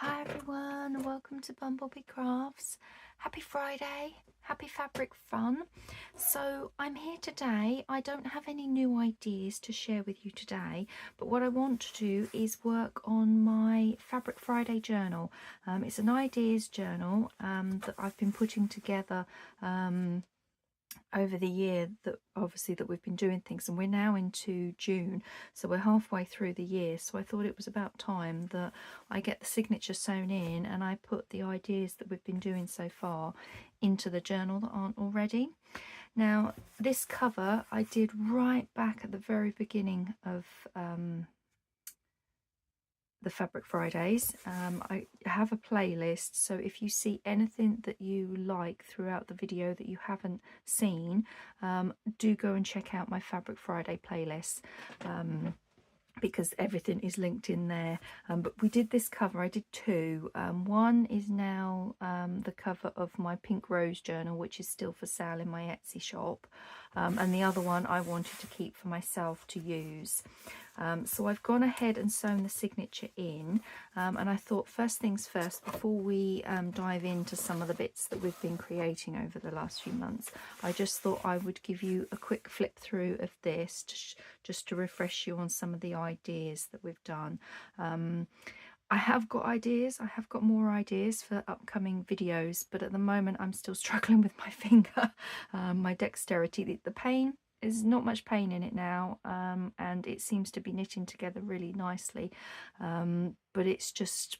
Hi everyone, welcome to BumbleBeeCrafts. Happy Friday, happy fabric fun. So I'm here today. I don't have any new ideas to share with you today, but what I want to do is work on my Fabric Friday journal. It's an ideas journal that I've been putting together over the year, that obviously that we've been doing things, and we're now into June, so we're halfway through the year. So I thought it was about time that I get the signature sewn in and I put the ideas that we've been doing so far into the journal that aren't already. Now this cover I did right back at the very beginning of the Fabric Fridays. I have a playlist, so if you see anything that you like throughout the video that you haven't seen, do go and check out my Fabric Friday playlist, because everything is linked in there. But we did this cover, I did two. One is now the cover of my Pink Rose journal, which is still for sale in my Etsy shop, and the other one I wanted to keep for myself to use. So I've gone ahead and sewn the signature in, and I thought first things first, before we dive into some of the bits that we've been creating over the last few months, I just thought I would give you a quick flip through of this just to refresh you on some of the ideas that we've done. I have got ideas, I have got more ideas for upcoming videos, but at the moment I'm still struggling with my finger, my dexterity. The pain, there's not much pain in it now, and it seems to be knitting together really nicely, but it's just,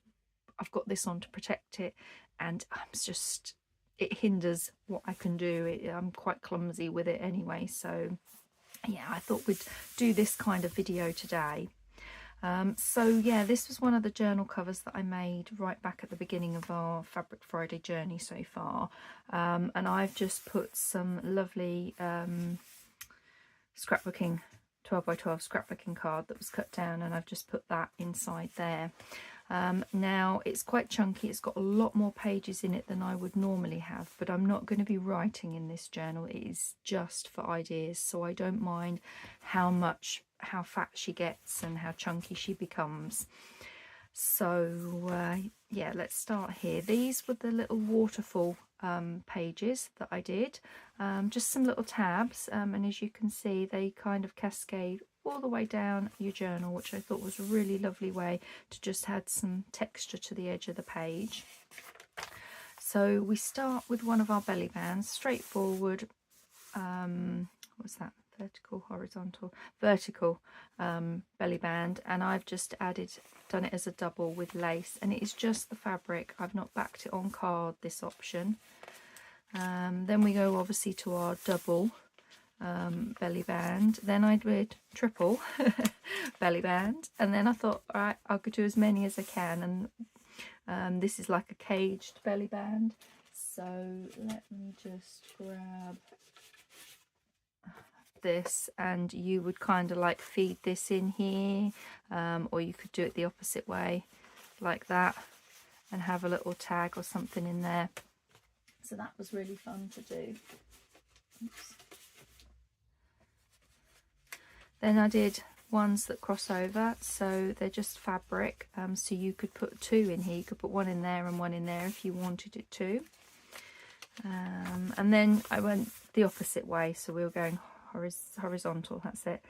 I've got this on to protect it, and it hinders what I can do. I'm quite clumsy with it anyway, so yeah, I thought we'd do this kind of video today. So yeah, this was one of the journal covers that I made right back at the beginning of our Fabric Friday journey so far, and I've just put some lovely scrapbooking 12 by 12 scrapbooking card that was cut down, and I've just put that inside there. Now it's quite chunky, it's got a lot more pages in it than I would normally have, but I'm not going to be writing in this journal. It is just for ideas, so I don't mind how fat she gets and how chunky she becomes. So yeah, let's start here. These were the little waterfall pages that I did, just some little tabs, and as you can see they kind of cascade all the way down your journal, which I thought was a really lovely way to just add some texture to the edge of the page. So we start with one of our belly bands, straightforward, what's that, vertical belly band, and I've just done it as a double with lace, and it is just the fabric. I've not backed it on card, this option. Then we go obviously to our double belly band, then I did triple belly band, and then I thought, all right, I'll go do as many as I can, and this is like a caged belly band, so let me just grab this, and you would kind of like feed this in here, or you could do it the opposite way like that and have a little tag or something in there. So that was really fun to do. Oops. Then I did ones that cross over, so they're just fabric, so you could put two in here. You could put one in there and one in there if you wanted it to. And then I went the opposite way, so we were going horizontal, that's it.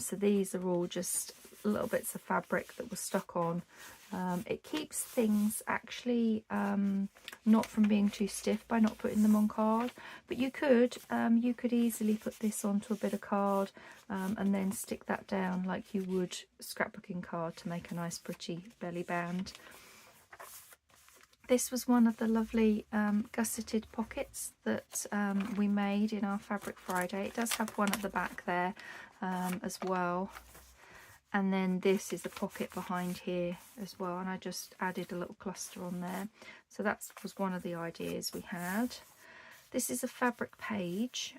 So these are all just little bits of fabric that were stuck on. It keeps things actually not from being too stiff by not putting them on card, but you could easily put this onto a bit of card, and then stick that down like you would scrapbooking card to make a nice pretty belly band. This was one of the lovely gusseted pockets that we made in our Fabric Friday. It does have one at the back there as well. And then this is the pocket behind here as well, and I just added a little cluster on there. So that was one of the ideas we had. This is a fabric page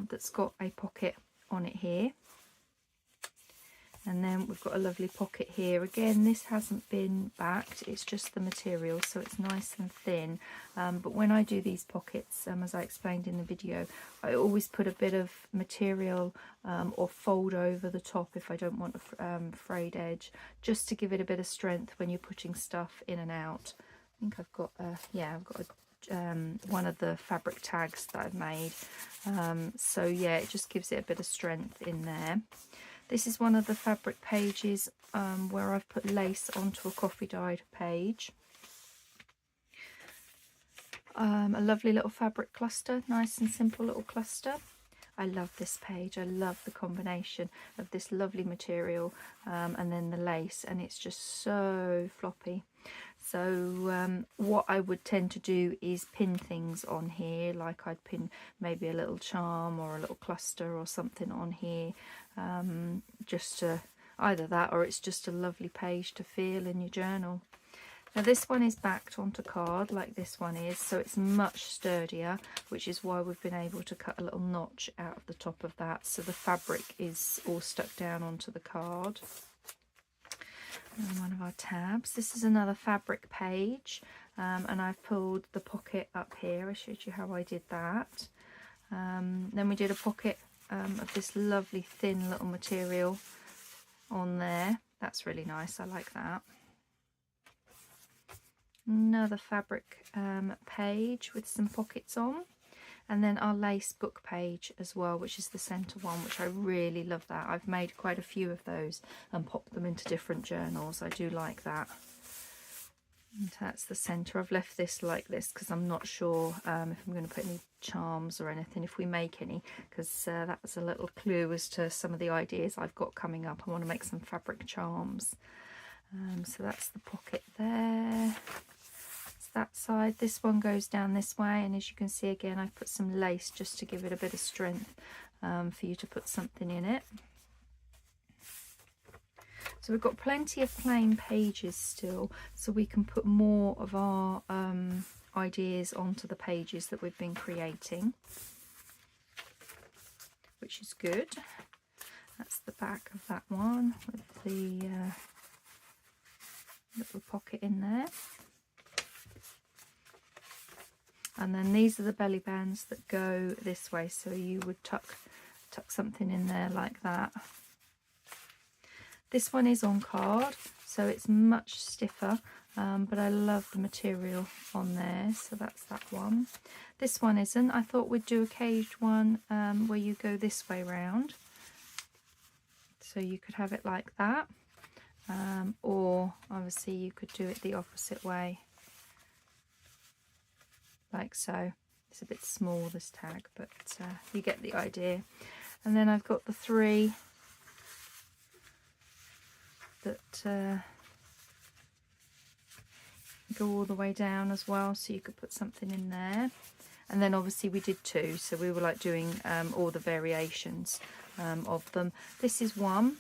that's got a pocket on it here. And then we've got a lovely pocket here. Again, this hasn't been backed, it's just the material, so it's nice and thin. But when I do these pockets, as I explained in the video, I always put a bit of material or fold over the top if I don't want a frayed edge, just to give it a bit of strength when you're putting stuff in and out. I think I've got one of the fabric tags that I've made. So yeah, it just gives it a bit of strength in there. This is one of the fabric pages where I've put lace onto a coffee dyed page. A lovely little fabric cluster, nice and simple little cluster. I love this page. I love the combination of this lovely material and then the lace, and it's just so floppy. So what I would tend to do is pin things on here, like I'd pin maybe a little charm or a little cluster or something on here, just to either that, or it's just a lovely page to feel in your journal. Now this one is backed onto card like this one is, so it's much sturdier, which is why we've been able to cut a little notch out of the top of that, so the fabric is all stuck down onto the card. And one of our tabs. This is another fabric page, and I've pulled the pocket up here. I showed you how I did that. Then we did a pocket of this lovely thin little material on there. That's really nice, I like that. Another fabric page with some pockets on, and then our lace book page as well, which is the center one, which I really love that. I've made quite a few of those and popped them into different journals. I do like that. And that's the center. I've left this like this because I'm not sure if I'm going to put any charms or anything, if we make any, because that was a little clue as to some of the ideas I've got coming up. I want to make some fabric charms. So that's the pocket there. That side. This one goes down this way, and as you can see again, I've put some lace just to give it a bit of strength for you to put something in it. So we've got plenty of plain pages still, so we can put more of our ideas onto the pages that we've been creating, which is good. That's the back of that one with the little pocket in there. And then these are the belly bands that go this way, so you would tuck something in there like that. This one is on card, so it's much stiffer, but I love the material on there, so that's that one. This one isn't. I thought we'd do a caged one where you go this way round, so you could have it like that, or obviously you could do it the opposite way, like so. It's a bit small, this tag, but you get the idea. And then I've got the three that go all the way down as well, so you could put something in there. And then obviously we did two, so we were like doing all the variations of them. This is one,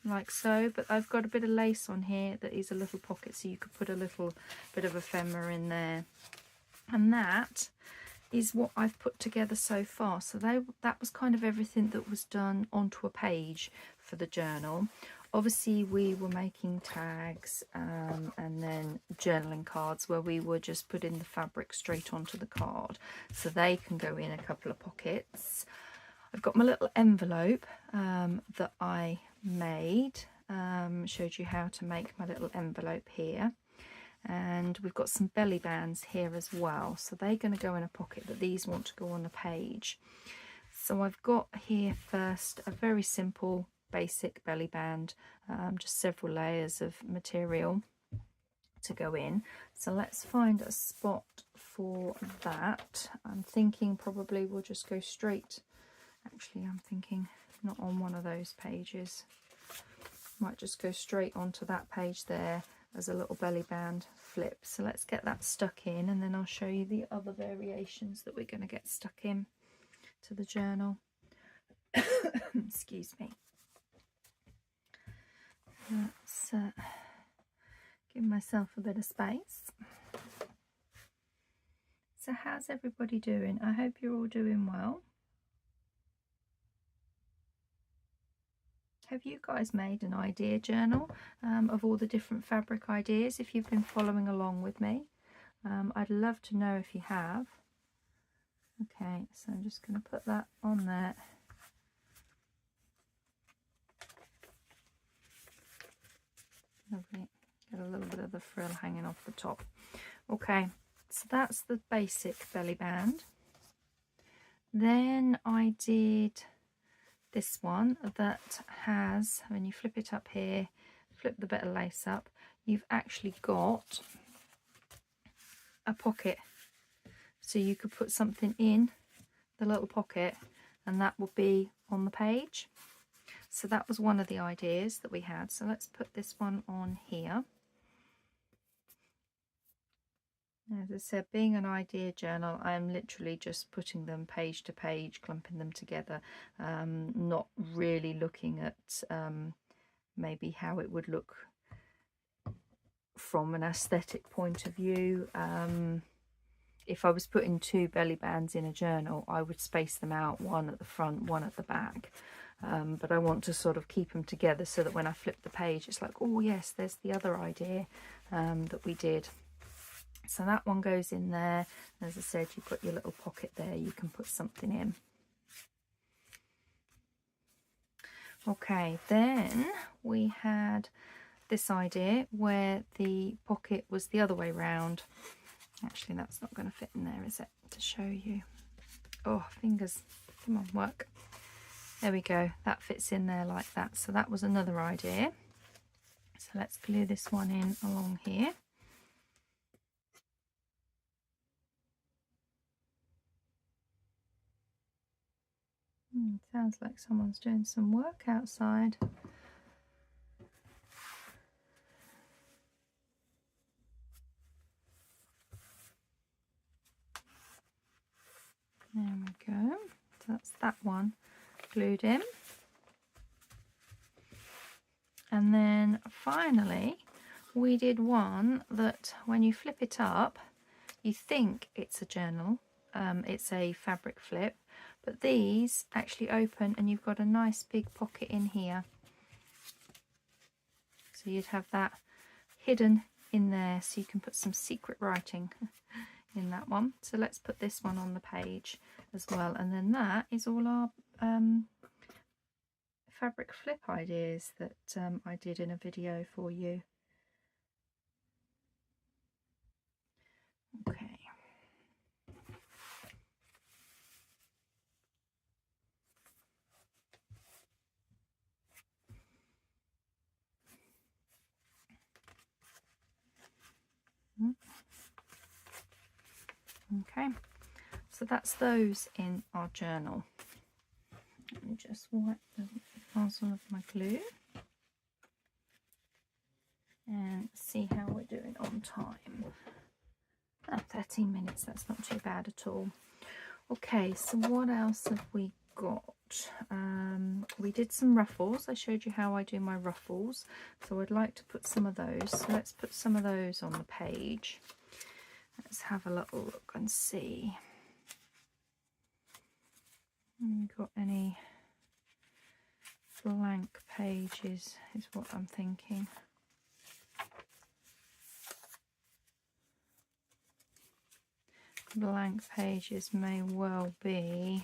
like so, but I've got a bit of lace on here that is a little pocket, so you could put a little bit of ephemera in there. And that is what I've put together so far. So that was kind of everything that was done onto a page for the journal. Obviously we were making tags and then journaling cards where we were just putting the fabric straight onto the card, so they can go in a couple of pockets. I've got my little envelope that I made, showed you how to make my little envelope here. And we've got some belly bands here as well, so they're going to go in a pocket, but these want to go on the page. So I've got here first a very simple basic belly band, just several layers of material to go in. So let's find a spot for that. I'm thinking probably we'll just go straight, actually I'm thinking not on one of those pages, might just go straight onto that page there as a little belly band flip. So let's get that stuck in, and then I'll show you the other variations that we're going to get stuck in to the journal. Excuse me. Let's give myself a bit of space. So how's everybody doing? I hope you're all doing well. have you guys made an idea journal of all the different fabric ideas if you've been following along with me? I'd love to know if you have. Okay, so I'm just going to put that on there. Lovely. Get a little bit of the frill hanging off the top. Okay, so that's the basic belly band. Then I did this one that has, when you flip it up here, flip the bit of lace up, you've actually got a pocket. So you could put something in the little pocket and that will be on the page. So that was one of the ideas that we had. So let's put this one on here. As I said, being an idea journal, I'm literally just putting them page to page, clumping them together, not really looking at maybe how it would look from an aesthetic point of view. If I was putting 2 belly bands in a journal, I would space them out, one at the front, one at the back. But I want to sort of keep them together so that when I flip the page, it's like, oh yes, there's the other idea that we did. So that one goes in there. As I said, you've got your little pocket there, you can put something in. Okay, then we had this idea where the pocket was the other way round. Actually, that's not going to fit in there, is it? To show you. Oh, fingers. Come on, work. There we go. That fits in there like that. So that was another idea. So let's glue this one in along here. Sounds like someone's doing some work outside. There we go. So that's that one glued in. And then finally we did one that when you flip it up, you think it's a journal. It's a fabric flip, but these actually open and you've got a nice big pocket in here. So you'd have that hidden in there so you can put some secret writing in that one. So let's put this one on the page as well, and then that is all our fabric flip ideas that I did in a video for you. Okay. Okay, so that's those in our journal. Let me just wipe the nozzle of my glue and see how we're doing on time. 13 minutes, that's not too bad at all. Okay, so what else have we got? We did some ruffles. I showed you how I do my ruffles, so I'd like to put some of those. So let's put some of those on the page. Let's have a little look and see. Got any blank pages is what I'm thinking. Blank pages may well be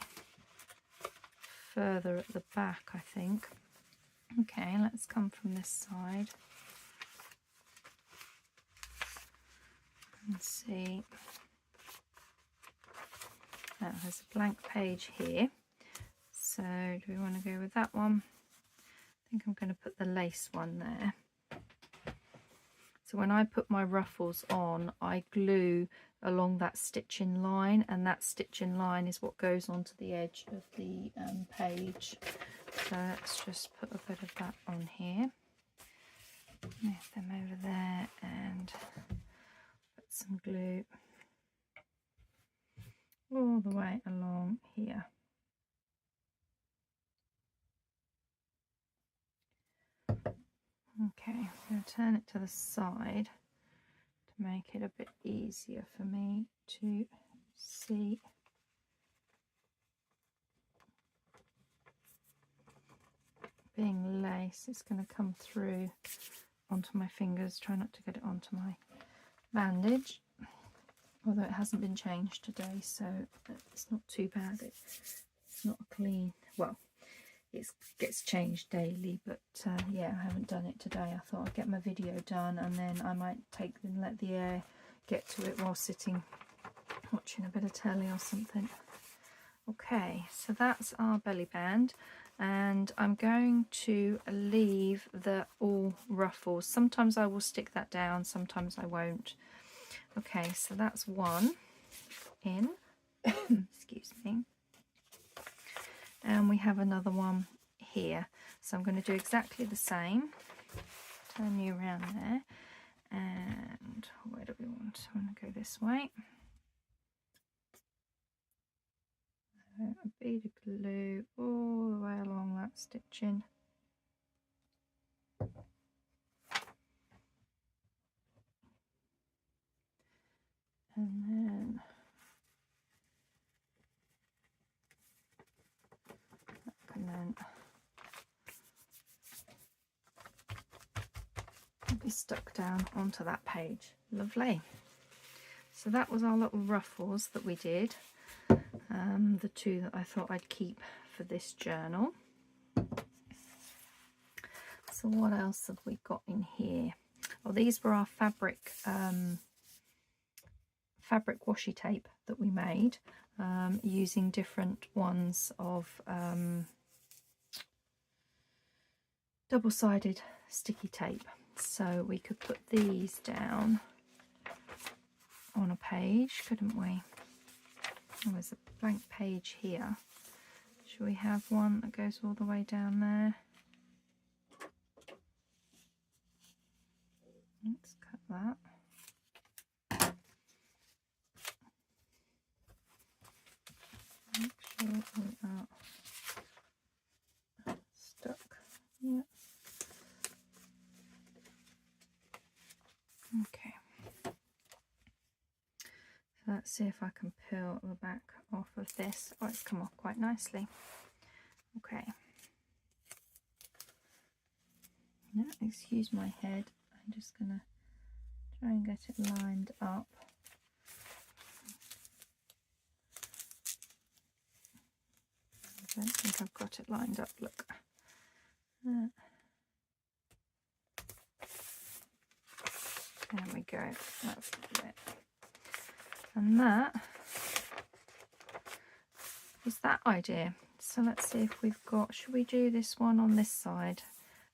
further at the back, I think. Okay, let's come from this side and see. Now there's a blank page here, so do we want to go with that one? I think I'm going to put the lace one there. So when I put my ruffles on, I glue along that stitching line, and that stitching line is what goes onto the edge of the page. So let's just put a bit of that on here. Move them over there and put some glue all the way along here. Okay, I'm going to turn it to the side to make it a bit easier for me to see. being lace, it's going to come through onto my fingers. Try not to get it onto my bandage, although it hasn't been changed today, so it's not too bad. It's not clean, well, it gets changed daily, but yeah, I haven't done it today. I thought I'd get my video done and then I might take and let the air get to it while sitting watching a bit of telly or something. Okay, so that's our belly band, and I'm going to leave the all ruffles. Sometimes I will stick that down, sometimes I won't. Okay, so that's one in. Excuse me. And we have another one here. So I'm going to do exactly the same. Turn you around there. And where do we want? I want to go this way. A bead of glue all the way along that stitching. And then it'll be stuck down onto that page. Lovely. So that was our little ruffles that we did. The two that I thought I'd keep for this journal. So what else have we got in here? Well, these were our fabric washi tape that we made using different ones of double-sided sticky tape. So we could put these down on a page, couldn't we? Oh, there's a blank page here. Should we have one that goes all the way down there? Let's cut that. Make sure we are stuck. Yeah. Okay. So let's see if I can peel the back off of this. Oh, it's come off quite nicely. Okay. Now, excuse my head. I'm just going to try and get it lined up. I don't think I've got it lined up. Look. There we go. That's it. And that is that idea. So let's see if we've got, should we do this one on this side?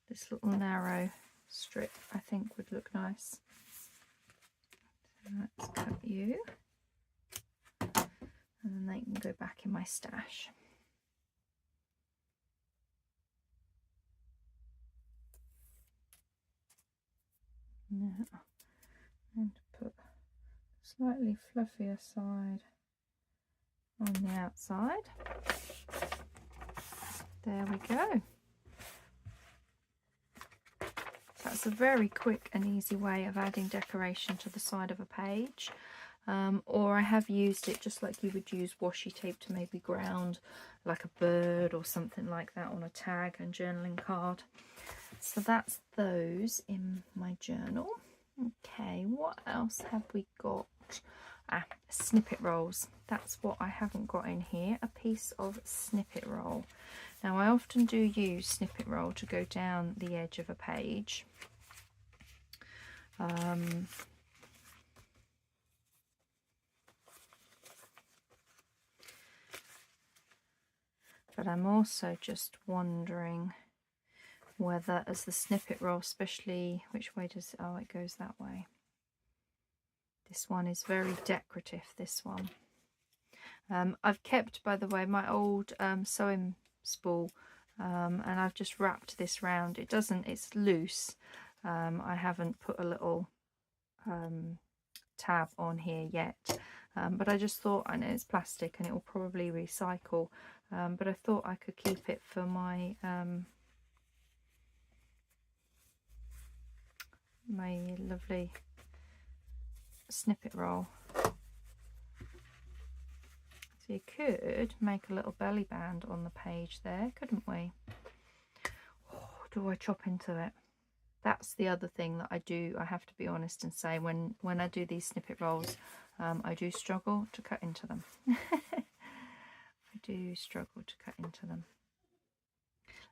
This little narrow strip I think would look nice. So let's cut you. And then they can go back in my stash. Now, I'm going to put slightly fluffier side on the outside. There we go. That's a very quick and easy way of adding decoration to the side of a page. Or I have used it just like you would use washi tape to maybe ground like a bird or something like that on a tag and journaling card. So that's those in my journal. Okay, what else have we got? Snippet rolls. That's what I haven't got in here, a piece of snippet roll. Now I often do use snippet roll to go down the edge of a page. But I'm also just wondering whether as the snippet roll, especially, which way does it, oh, it goes that way. This one is very decorative, this one. I've kept, by the way, my old sewing spool, and I've just wrapped this round. It doesn't, it's loose. I haven't put a little tab on here yet, but I just thought, I know it's plastic and it will probably recycle, but I thought I could keep it for my my lovely snippet roll. So you could make a little belly band on the page there, couldn't we? do I chop into it? That's the other thing that I do. I have to be honest and say, when I do these snippet rolls, I do struggle to cut into them. I do struggle to cut into them.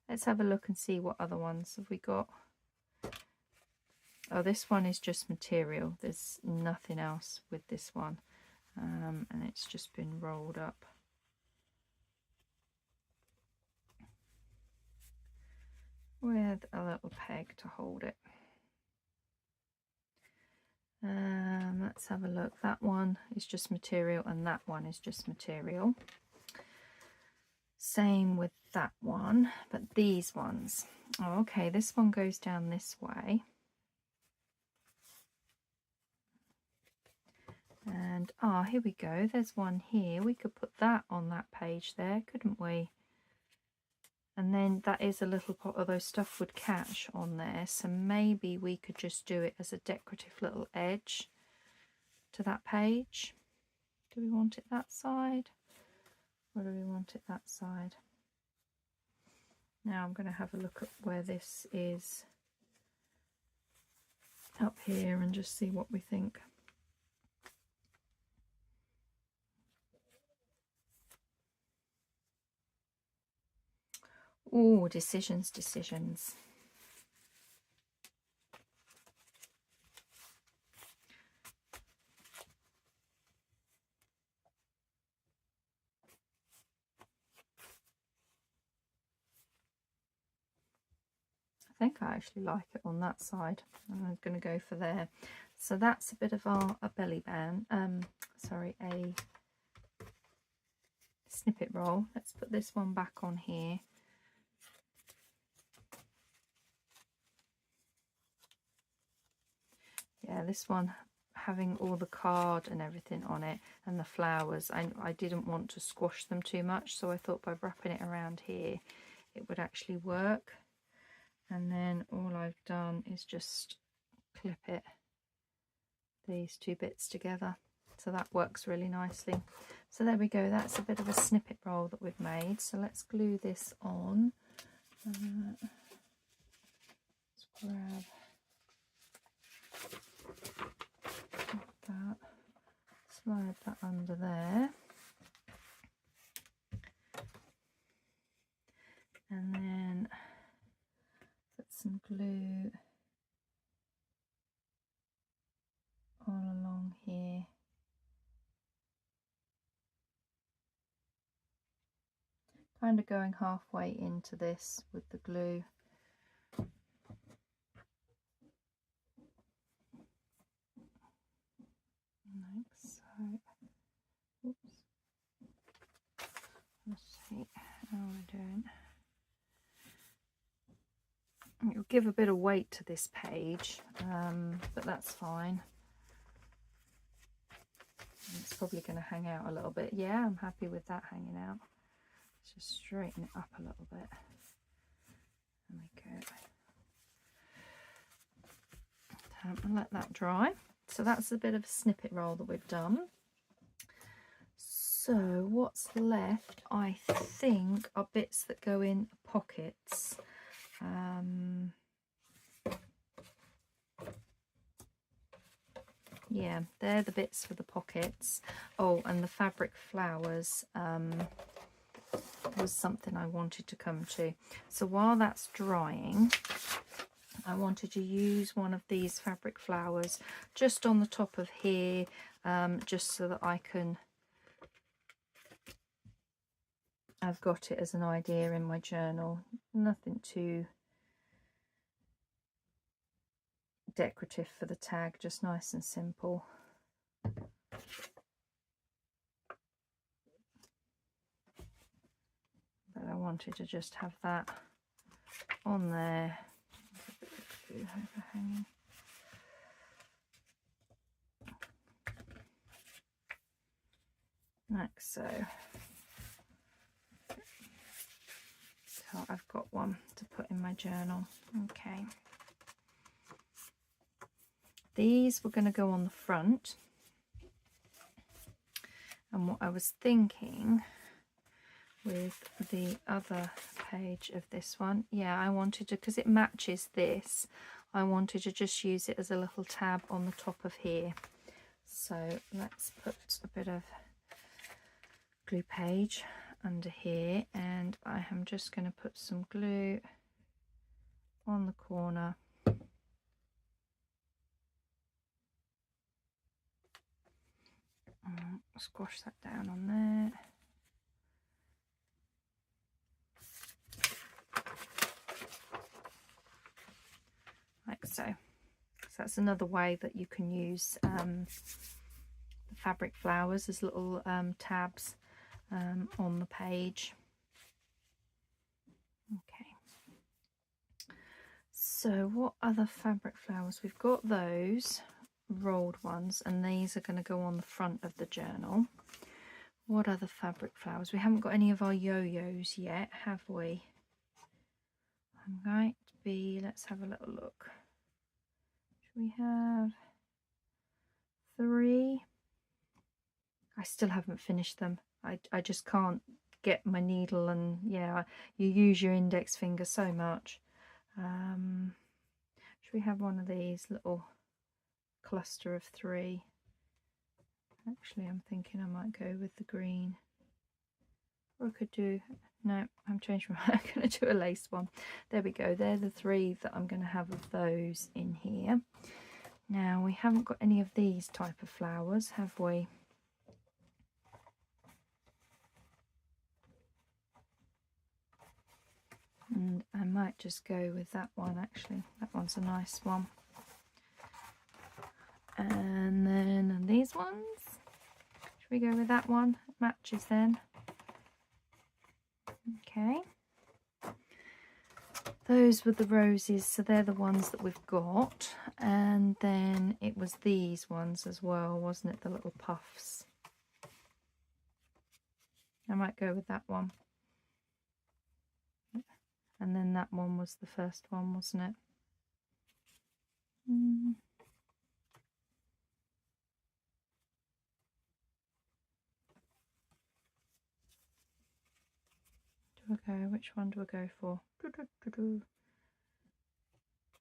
Let's have a look and see what other ones have we got. Oh, this one is just material. There's nothing else with this one. And it's just been rolled up. With a little peg to hold it. Let's have a look. That one is just material and that one is just material. Same with that one, but these ones. Oh, okay, this one goes down this way. And here we go. There's one here. We could put that on that page there, couldn't we? And then that is a little pot, although stuff would catch on there. So maybe we could just do it as a decorative little edge to that page. Do we want it that side? Or do we want it that side? Now I'm going to have a look at where this is up here and just see what we think. Oh, decisions. I think I actually like it on that side. I'm going to go for there. So that's a bit of a belly band. Sorry, a snippet roll. Let's put this one back on here. Yeah, this one having all the card and everything on it and the flowers, I didn't want to squash them too much, so I thought by wrapping it around here it would actually work. And then all I've done is just clip it, these two bits together, so that works really nicely. So there we go, that's a bit of a snippet roll that we've made. So let's glue this on. Let's grab that, slide that under there, and then put some glue all along here. Kind of going halfway into this with the glue. Like so. Oops. Let's see how we're doing. It'll give a bit of weight to this page, but that's fine. It's probably going to hang out a little bit. Yeah, I'm happy with that hanging out. Let's just straighten it up a little bit. There we go. And let that dry. So that's a bit of a snippet roll that we've done. So what's left, I think, are bits that go in pockets. Yeah, they're the bits for the pockets. Oh, and the fabric flowers was something I wanted to come to. So while that's drying, I wanted to use one of these fabric flowers just on the top of here, just so that I can, I've got it as an idea in my journal. Nothing too decorative for the tag, just nice and simple. But I wanted to just have that on there. Overhanging. Like so. So I've got one to put in my journal. Okay. These were going to go on the front. And what I was thinking with the other page of this one. Yeah, I wanted to, because it matches this, I wanted to just use it as a little tab on the top of here. So let's put a bit of glue page under here, and I am just going to put some glue on the corner. Squash that down on there. Like so. So that's another way that you can use the fabric flowers as little tabs on the page. Okay. So what other fabric flowers? We've got those rolled ones, and these are going to go on the front of the journal. What other fabric flowers? We haven't got any of our yo-yos yet, have we? I'm going to be, let's have a little look. Should we have 3? I still haven't finished them. I just can't get my needle, and yeah, you use your index finger so much. Should we have one of these little cluster of 3? Actually, I'm thinking I might go with the green, or I could do, no, I'm changing my mind. I'm going to do a lace one. There we go. They're the 3 that I'm going to have of those in here. Now, we haven't got any of these type of flowers, have we? And I might just go with that one, actually. That one's a nice one. And then these ones. Should we go with that one? It matches then. Okay. Those were the roses, so they're the ones that we've got. And then it was these ones as well, wasn't it? The little puffs. I might go with that one. And then that one was the first one, wasn't it? Do I go? Which one do I go for? I'm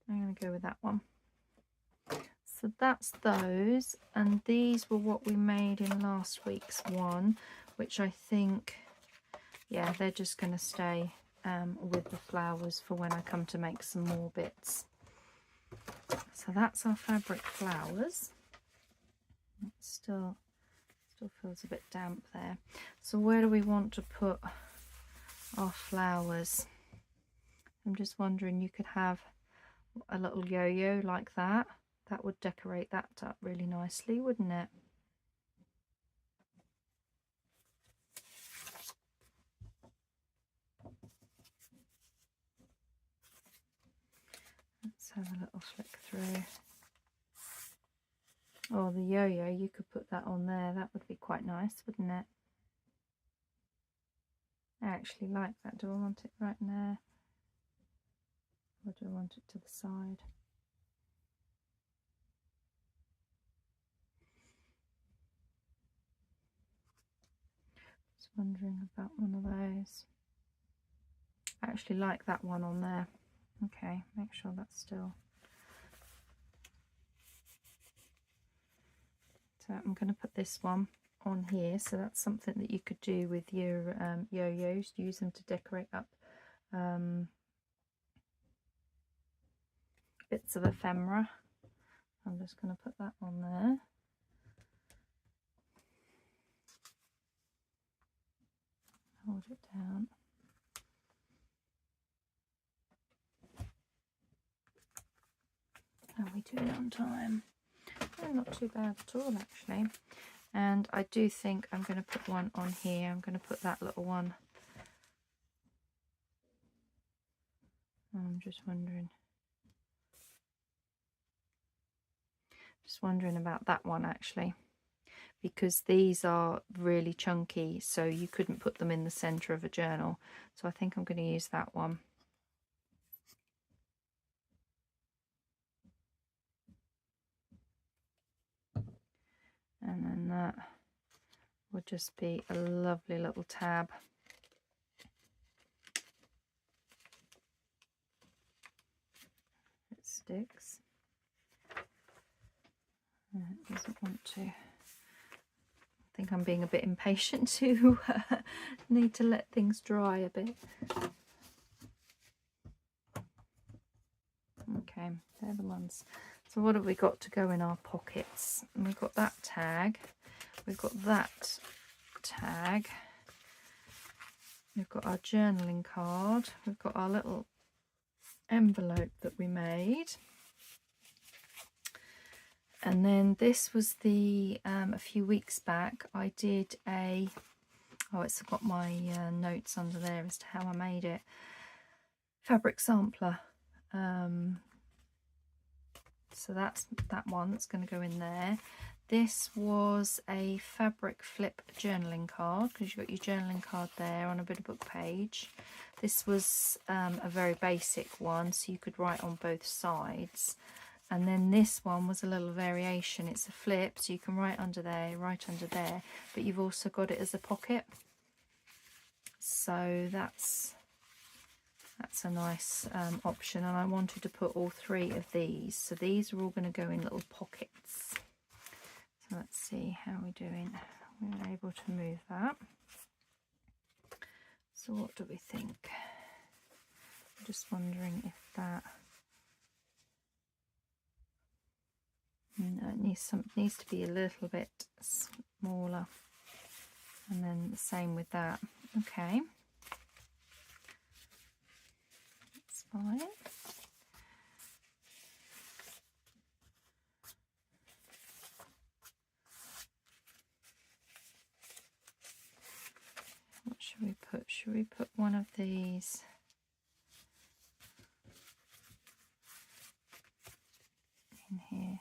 going to go with that one. So that's those, and these were what we made in last week's one, which I think, yeah, they're just going to stay with the flowers for when I come to make some more bits. So that's our fabric flowers. It still feels a bit damp there. So where do we want to put our flowers? I'm just wondering, you could have a little yo-yo like that. That would decorate that up really nicely, wouldn't it? Let's have a little flick through. Oh, the yo-yo, you could put that on there. That would be quite nice, wouldn't it? I actually like that. Do I want it right there? Or do I want it to the side? Just wondering about one of those. I actually like that one on there. Okay, make sure that's still. So I'm going to put this one on here. So that's something that you could do with your yo-yos. Use them to decorate up bits of ephemera. I'm just going to put that on there. Hold it down. How are we doing on time? Oh, not too bad at all, actually. And I do think I'm going to put one on here. I'm going to put that little one. I'm just wondering. Just wondering about that one, actually, because these are really chunky, so you couldn't put them in the centre of a journal. So I think I'm going to use that one. And then that would just be a lovely little tab. sticks. It doesn't want to. I think I'm being a bit impatient to need to let things dry a bit. Okay, they're the ones. So what have we got to go in our pockets? And we've got that tag, we've got that tag, we've got our journaling card, we've got our little envelope that we made. And then this was the, a few weeks back, I did a, oh, it's got my notes under there as to how I made it, fabric sampler. So that's that one that's going to go in there. This was a fabric flip journaling card, because you've got your journaling card there on a bit of book page. This was a very basic one, so you could write on both sides. And then this one was a little variation. It's a flip, so you can write under there, but you've also got it as a pocket. So that's a nice option, and I wanted to put all three of these. So these are all going to go in little pockets. So let's see how we're doing. We're able to move that. So what do we think? I'm just wondering if that... No, it needs to be a little bit smaller, and then the same with that. Okay, that's fine. What should we put? Should we put one of these? In here.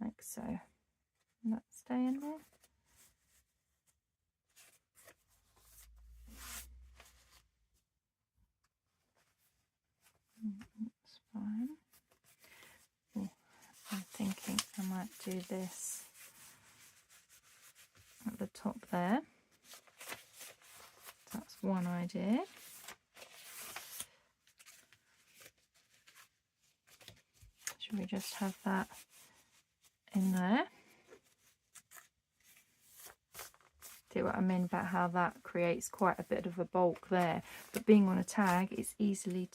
Like so. Will that stay in there? That's fine. Oh, I'm thinking I might do this at the top there. That's one idea. Should we just have that in there? See what I mean about how that creates quite a bit of a bulk there, but being on a tag, it's easily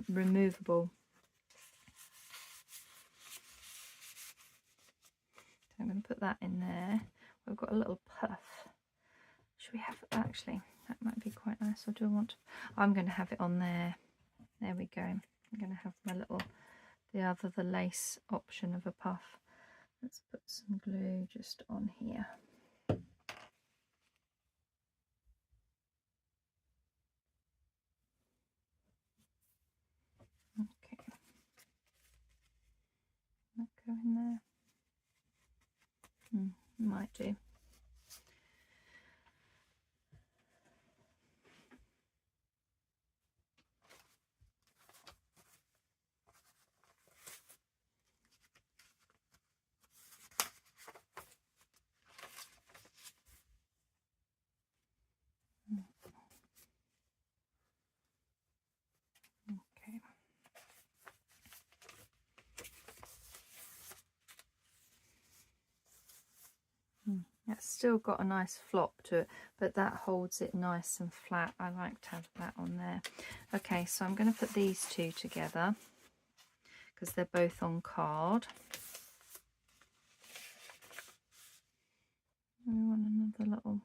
removable. So I'm going to put that in there. We've got a little puff. Should we have it? Actually, that might be quite nice. Or do I want to? I'm going to have it on there. There we go. I'm going to have my little, the lace option of a puff. Let's put some glue just on here. Okay, that go in there. Might do. Okay. It's still got a nice flop to it, but that holds it nice and flat. I like to have that on there. Okay, so I'm going to put these two together because they're both on card. We want another little...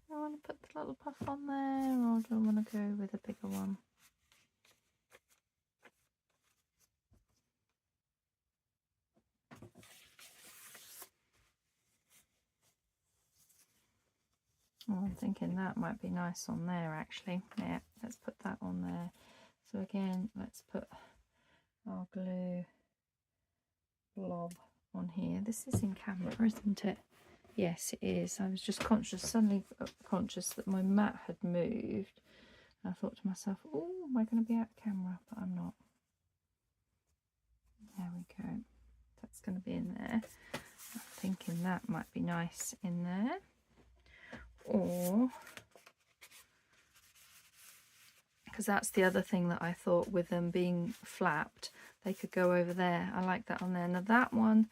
Do I want to put the little puff on there, or do I want to go with a bigger one? Oh, I'm thinking that might be nice on there actually. Yeah, let's put that on there. So again, let's put our glue blob on here. This is in camera, isn't it? Yes, it is. I was just suddenly conscious that my mat had moved. I thought to myself, oh, am I going to be out of camera? But I'm not. There we go. That's going to be in there. I'm thinking that might be nice in there. Or, because that's the other thing that I thought, with them being flapped, they could go over there. I like that on there. Now that one,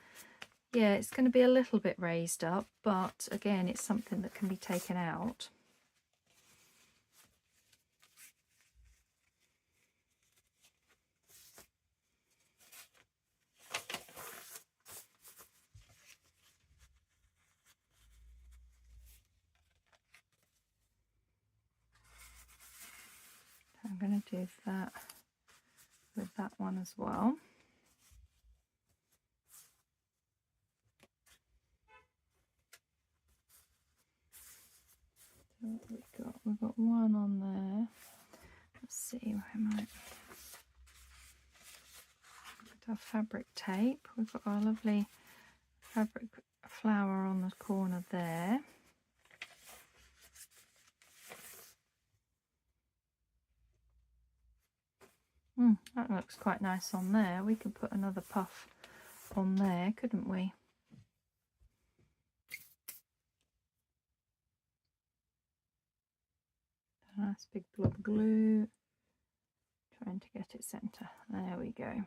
yeah, it's going to be a little bit raised up, but again, it's something that can be taken out. I'm going to do that with that one as well. So what we've got one on there. Let's see, I might put our fabric tape. We've got our lovely fabric flower on the corner there. That looks quite nice on there. We could put another puff on there, couldn't we? A nice big blob of glue. Trying to get it centre. There we go.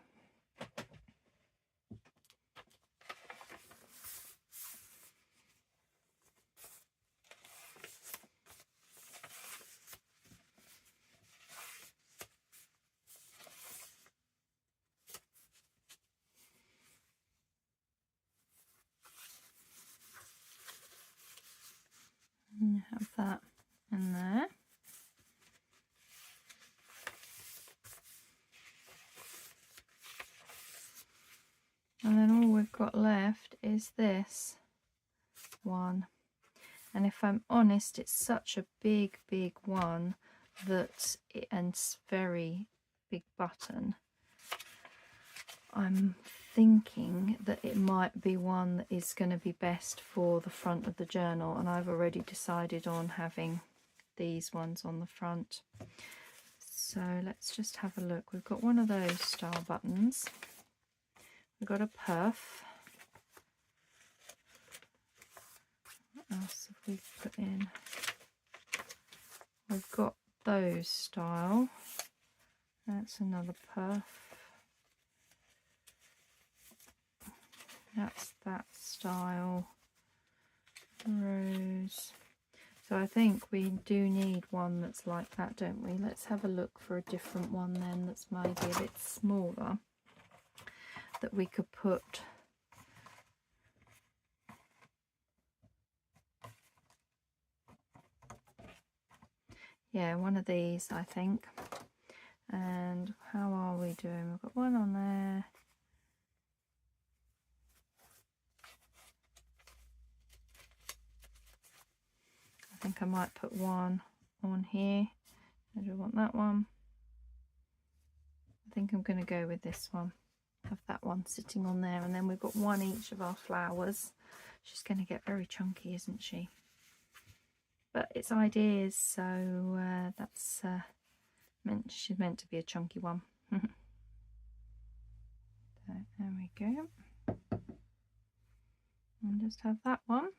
And have that in there. And then all we've got left is this one. And if I'm honest, it's such a big one that and very big button. I'm thinking that it might be one that is going to be best for the front of the journal, and I've already decided on having these ones on the front. So let's just have a look. We've got one of those style buttons. We've got a puff. What else have we put in? We've got those style. That's another puff. That's that style. Rose. So I think we do need one that's like that, don't we? Let's have a look for a different one then that's maybe a bit smaller that we could put. Yeah, one of these, I think. And how are we doing? We've got one on there. I think I might put one on here. I do want that one. I think I'm going to go with this one. Have that one sitting on there, and then we've got one each of our flowers. She's going to get very chunky, isn't she? But it's ideas, so that's she's meant to be a chunky one. So, there we go. And just have that one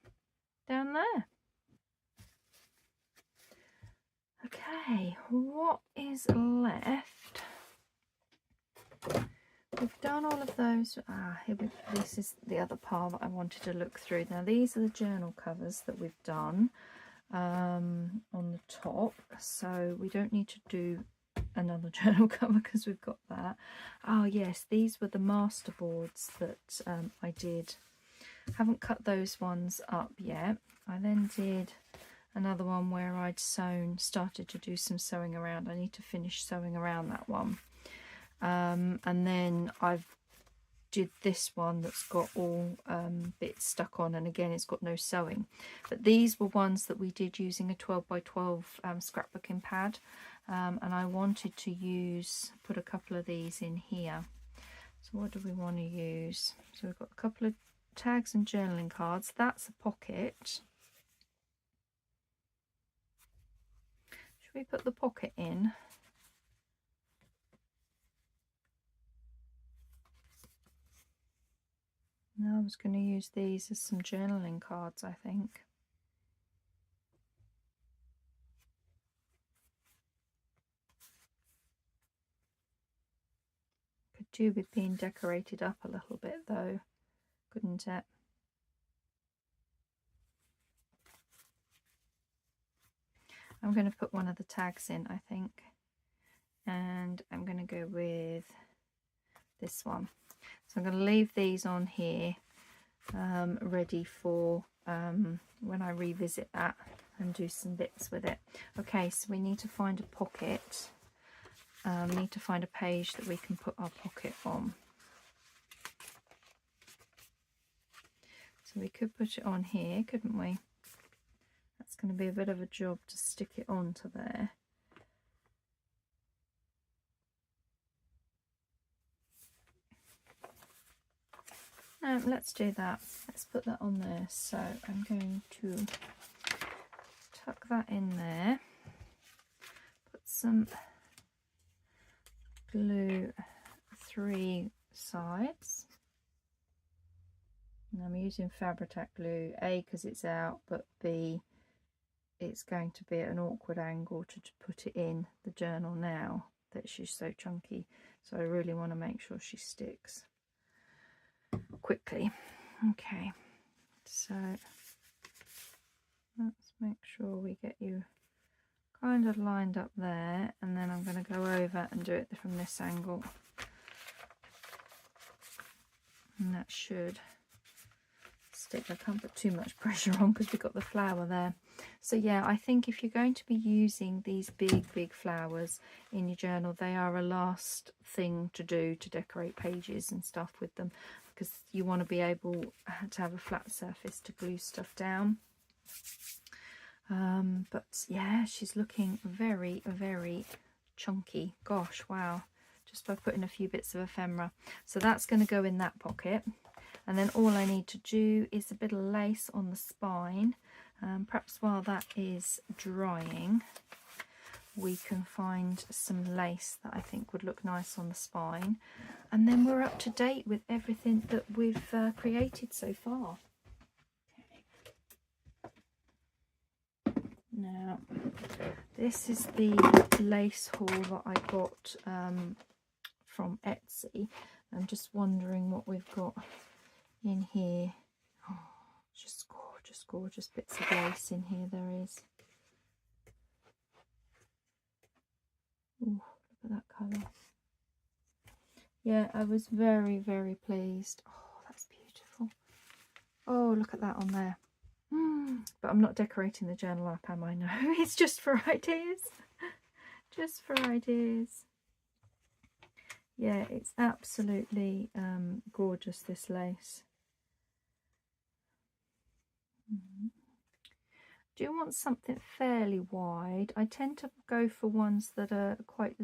down there. Okay, what is left? We've done all of those. This is the other pile that I wanted to look through. Now these are the journal covers that we've done on the top, so we don't need to do another journal cover because we've got that. Oh yes, these were the master boards that I did. Haven't cut those ones up yet. I then did another one where I'd started to do some sewing around. I need to finish sewing around that one. And then I've did this one that's got all bits stuck on, and again it's got no sewing. But these were ones that we did using a 12 by 12 scrapbooking pad, and I wanted to put a couple of these in here. So what do we want to use? So we've got a couple of tags and journaling cards. That's a pocket. Should we put the pocket in? Now I was going to use these as some journaling cards, I think. Could do with being decorated up a little bit though, couldn't it? I'm going to put one of the tags in, I think, and I'm going to go with this one. So I'm going to leave these on here ready for when I revisit that and do some bits with it. Okay, so we need to find a pocket. We need to find a page that we can put our pocket on. So we could put it on here, couldn't we? That's going to be a bit of a job to stick it onto there. Let's do that. Let's put that on there. So I'm going to tuck that in there. Put some glue 3 sides. And I'm using Fabri-Tac glue, A, because it's out, but B, it's going to be at an awkward angle to put it in the journal now that she's so chunky. So I really want to make sure she sticks quickly. Okay, so let's make sure we get you kind of lined up there, and then I'm going to go over and do it from this angle, and that should stick. I can't put too much pressure on because we've got the flower there. So yeah, I think if you're going to be using these big flowers in your journal, they are a last thing to do to decorate pages and stuff with them, because you want to be able to have a flat surface to glue stuff down. But yeah, she's looking very chunky. Gosh, wow, just by putting a few bits of ephemera. So that's going to go in that pocket, and then all I need to do is a bit of lace on the spine. Perhaps while that is drying, we can find some lace that I think would look nice on the spine, and then we're up to date with everything that we've created so far. Now, this is the lace haul that I got from Etsy. I'm just wondering what we've got in here. Oh, just gorgeous bits of lace in here. There is. Ooh, look at that colour. Yeah, I was very pleased. Oh, that's beautiful. Oh, look at that on there. But I'm not decorating the journal up, am I? No, it's just for ideas. Just for ideas. Yeah, it's absolutely gorgeous, this lace. Do you want something fairly wide? I tend to go for ones that are quite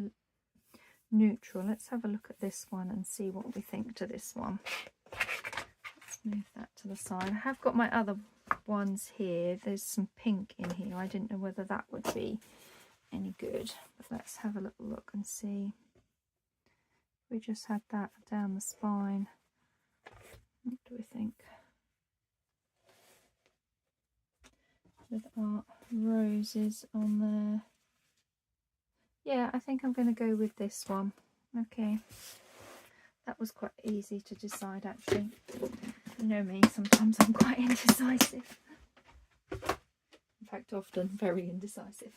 neutral. Let's have a look at this one and see what we think to this one. Let's move that to the side. I have got my other ones here. There's some pink in here. I didn't know whether that would be any good, but let's have a little look and see. We just had that down the spine. What do we think? With our roses on there. Yeah, I think I'm going to go with this one. Okay, that was quite easy to decide, actually. You know me, sometimes I'm quite indecisive. In fact, often very indecisive.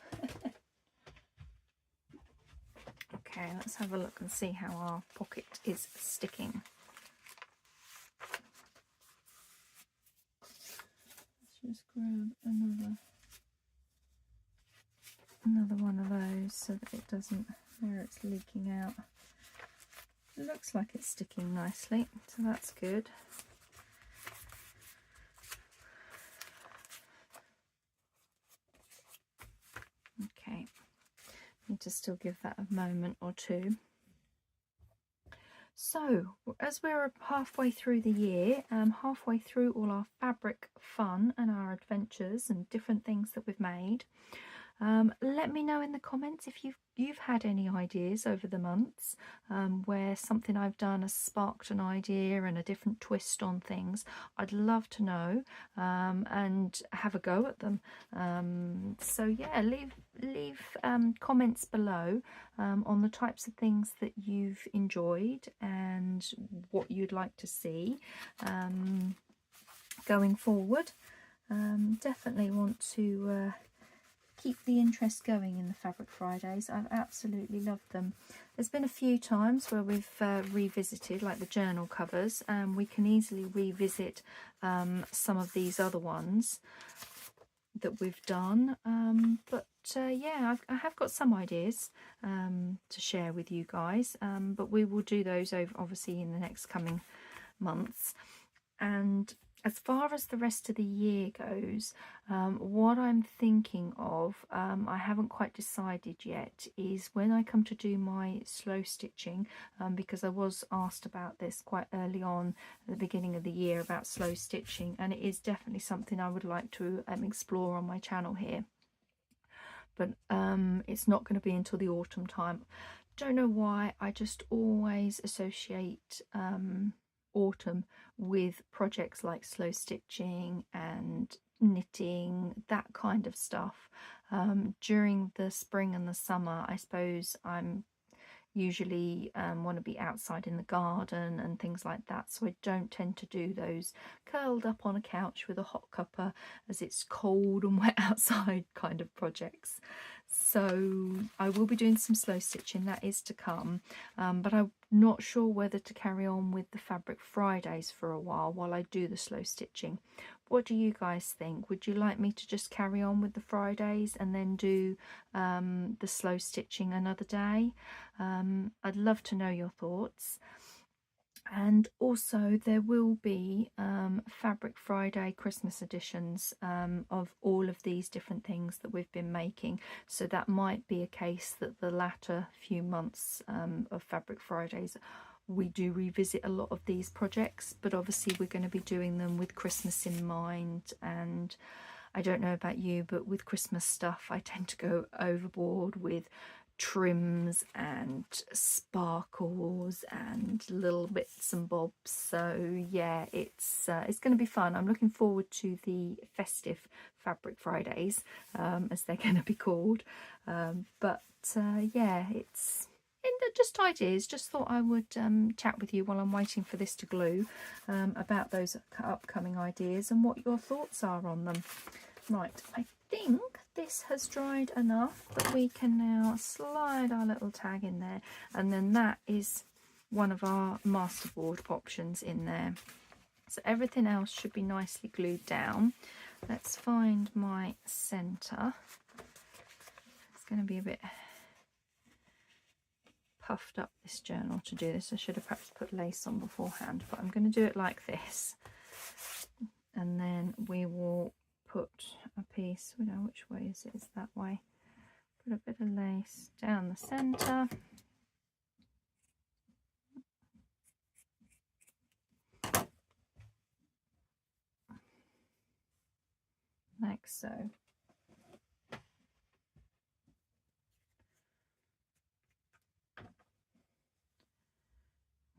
Okay, let's have a look and see how our pocket is sticking. Let's just grab another one of those so that it doesn't, where it's leaking out. It looks like it's sticking nicely, so that's good. Okay, need to still give that a moment or two. So, as we're halfway through the year, halfway through all our fabric fun and our adventures and different things that we've made, Let me know in the comments if you've had any ideas over the months where something I've done has sparked an idea and a different twist on things. I'd love to know and have a go at them. So yeah, leave comments below on the types of things that you've enjoyed and what you'd like to see going forward. Definitely want to keep the interest going in the Fabric Fridays. I've absolutely loved them. There's been a few times where we've revisited, like the journal covers, and we can easily revisit some of these other ones that we've done. But yeah, I have got some ideas to share with you guys, but we will do those over, obviously, in the next coming months. And as far as the rest of the year goes, what I'm thinking of, I haven't quite decided yet, is when I come to do my slow stitching, because I was asked about this quite early on at the beginning of the year about slow stitching, and it is definitely something I would like to explore on my channel here. But it's not going to be until the autumn time. Don't know why, I just always associate autumn with projects like slow stitching and knitting, that kind of stuff. During the spring and the summer, I suppose I'm usually want to be outside in the garden and things like that, so I don't tend to do those curled up on a couch with a hot cuppa as it's cold and wet outside kind of projects. So I will be doing some slow stitching, that is to come, but I'm not sure whether to carry on with the Fabric Fridays for a while I do the slow stitching. What do you guys think? Would you like me to just carry on with the Fridays and then do the slow stitching another day? I'd love to know your thoughts. And also there will be Fabric Friday Christmas editions of all of these different things that we've been making, so that might be a case that the latter few months of Fabric Fridays we do revisit a lot of these projects, but obviously we're going to be doing them with Christmas in mind. And I don't know about you, but with Christmas stuff I tend to go overboard with trims and sparkles and little bits and bobs. So yeah, it's going to be fun. I'm looking forward to the festive Fabric Fridays, as they're going to be called. But yeah, it's just ideas. Just thought I would chat with you while I'm waiting for this to glue about those upcoming ideas and what your thoughts are on them. Right, I think this has dried enough that we can now slide our little tag in there, and then that is one of our masterboard options in there. So everything else should be nicely glued down. Let's find my centre. It's going to be a bit puffed up, this journal, to do this. I should have perhaps put lace on beforehand, but I'm going to do it like this, and then we will put a piece, we know which way is it, is that way, put a bit of lace down the centre, like so.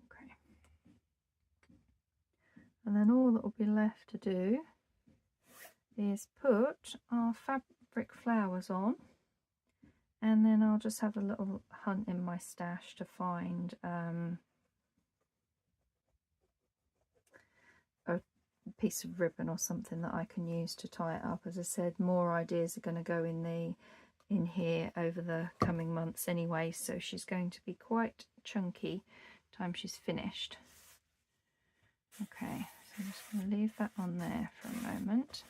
Okay, and then all that will be left to do is put our fabric flowers on, and then I'll just have a little hunt in my stash to find a piece of ribbon or something that I can use to tie it up. As I said, more ideas are going to go in here over the coming months anyway, so she's going to be quite chunky time she's finished. Okay, so I'm just going to leave that on there for a moment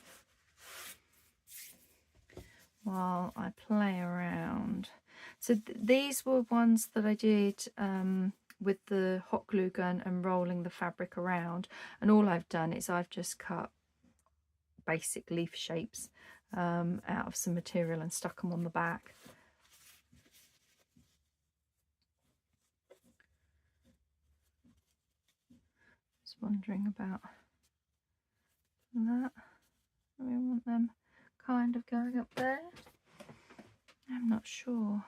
while I play around. So these were ones that I did with the hot glue gun and rolling the fabric around, and all I've done is I've just cut basic leaf shapes out of some material and stuck them on the back. Just wondering about that. We want them kind of going up there. I'm not sure.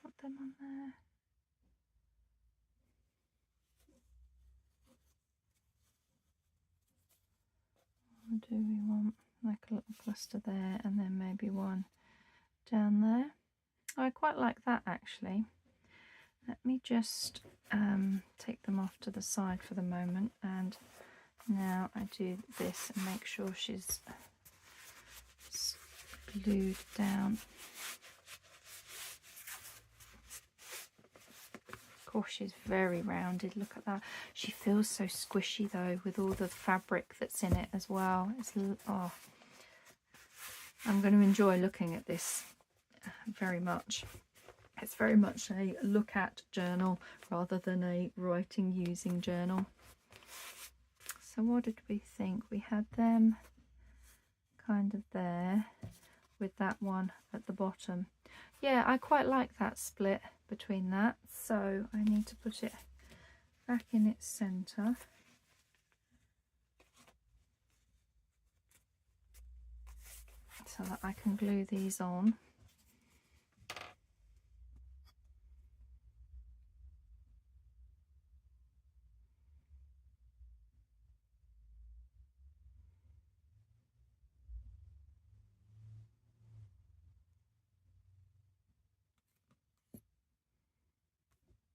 Put them on there. Or do we want like a little cluster there and then maybe one down there? Oh, I quite like that actually. Let me just take them off to the side for the moment, and now I do this and make sure she's glued down. Of course, she's very rounded. Look at that. She feels so squishy though, with all the fabric that's in it as well. It's, oh, I'm going to enjoy looking at this very much. It's very much a look at journal rather than a writing using journal. So what did we think? We had them kind of there with that one at the bottom. Yeah, I quite like that split between that. So I need to put it back in its centre. So that I can glue these on.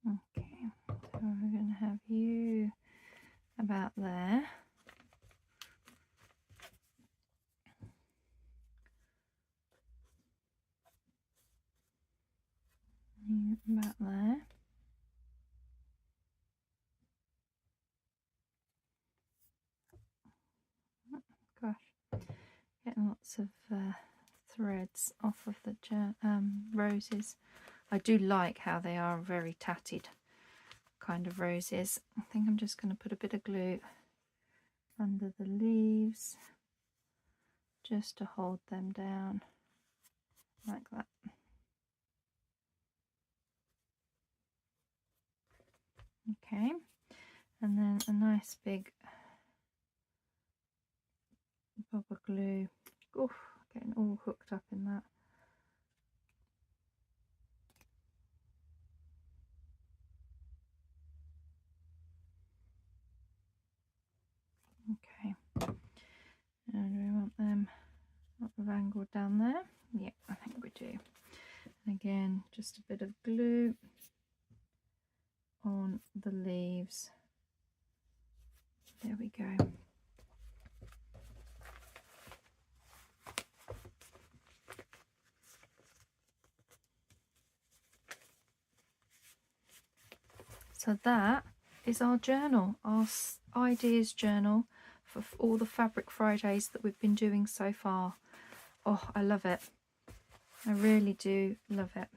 Okay, so we're going to have you about there. You about there. Gosh, getting lots of threads off of the roses. I do like how they are very tatted kind of roses. I think I'm just going to put a bit of glue under the leaves just to hold them down like that. Okay, and then a nice big bob of glue. Oof, getting all hooked up in that. Okay, and do we want them sort of angled down there? Yeah, I think we do. And again, just a bit of glue on the leaves. There we go. So that is our journal, our ideas journal for all the Fabric Fridays that we've been doing so far. Oh, I love it. I really do love it.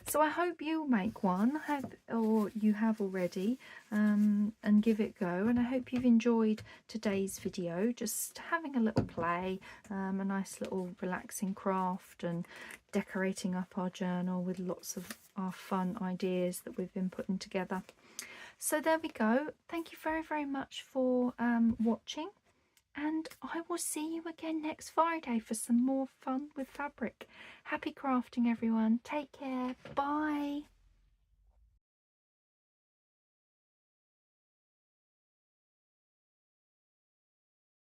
So I hope you'll make one, or you have already, and give it a go. And I hope you've enjoyed today's video, just having a little play, a nice little relaxing craft and decorating up our journal with lots of our fun ideas that we've been putting together. So there we go. Thank you very, very much for watching. And I will see you again next Friday for some more fun with fabric. Happy crafting, everyone. Take care. Bye.